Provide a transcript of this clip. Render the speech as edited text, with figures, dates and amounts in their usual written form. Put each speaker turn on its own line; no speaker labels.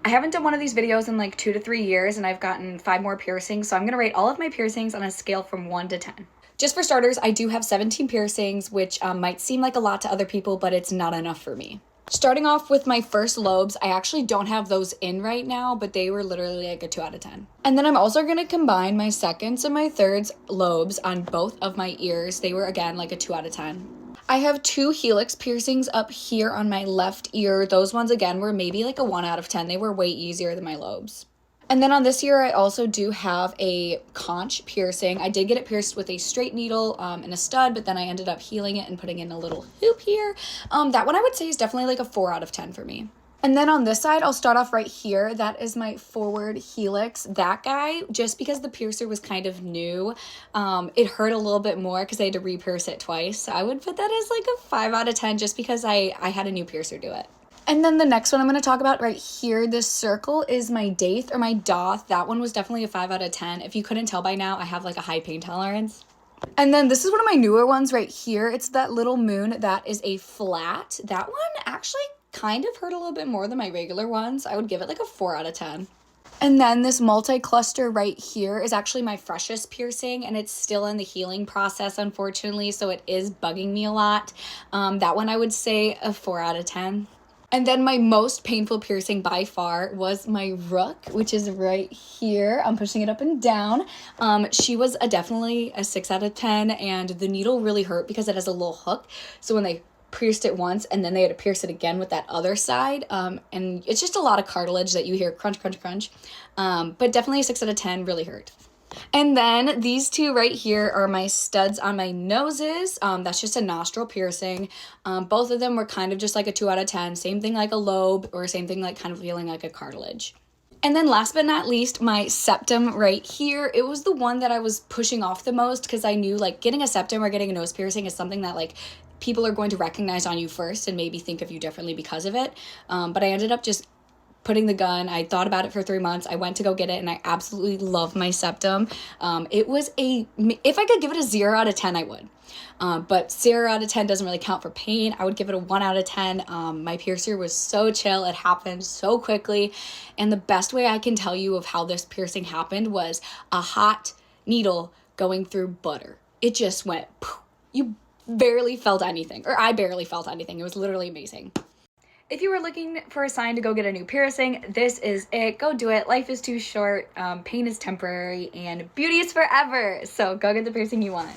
I haven't done one of these videos in like 2 to 3 years, and I've gotten 5 more piercings, so I'm gonna rate all of my piercings on a scale from 1 to 10. Just for starters, I do have 17 piercings, which might seem like a lot to other people, but it's not enough for me. Starting off with my first lobes, I actually don't have those in right now, but they were literally like a 2 out of 10. And then I'm also going to combine my seconds and my thirds lobes on both of my ears. They were, again, like a 2 out of 10. I have 2 helix piercings up here on my left ear. Those ones, again, were maybe like a 1 out of 10. They were way easier than my lobes. And then on this ear, I also do have a conch piercing. I did get it pierced with a straight needle and a stud, but then I ended up healing it and putting in a little hoop here. That one I would say is definitely like a 4 out of 10 for me. And then on this side, I'll start off right here. That is my forward helix. That guy, just because the piercer was kind of new, it hurt a little bit more because I had to re-pierce it twice. So I would put that as like a 5 out of 10 just because I had a new piercer do it. And then the next one I'm going to talk about right here, this circle, is my daith or my doth. That one was definitely a 5 out of 10. If you couldn't tell by now, I have like a high pain tolerance. And then this is one of my newer ones right here. It's that little moon. That is a flat. That one actually kind of hurt a little bit more than my regular ones. I would give it like a 4 out of 10. And then this multi-cluster right here is actually my freshest piercing, and it's still in the healing process, unfortunately, so it is bugging me a lot. That one I would say a 4 out of 10. And then my most painful piercing by far was my Rook, which is right here. I'm pushing it up and down. She was definitely a 6 out of 10, and the needle really hurt because it has a little hook. So when they pierced it once and then they had to pierce it again with that other side, and it's just a lot of cartilage that you hear crunch, crunch, crunch. But definitely a 6 out of 10, really hurt. And then these two right here are my studs on my noses. That's just a nostril piercing. Both of them were kind of just like a 2 out of 10. Same thing like a lobe, or same thing like kind of feeling like a cartilage. And then last but not least, my septum right here. It was the one that I was pushing off the most because I knew like getting a septum or getting a nose piercing is something that like people are going to recognize on you first and maybe think of you differently because of it. But I ended up just putting the gun. I thought about it for 3 months. I went to go get it, and I absolutely love my septum. It was if I could give it a 0 out of 10, I would. But 0 out of 10 doesn't really count for pain. I would give it a 1 out of 10. My piercer was so chill. It happened so quickly. And the best way I can tell you of how this piercing happened was a hot needle going through butter. It just went poof. You barely felt anything, or I barely felt anything. It was literally amazing. If you were looking for a sign to go get a new piercing, this is it. Go do it. Life is too short. Pain is temporary, and beauty is forever. So go get the piercing you want.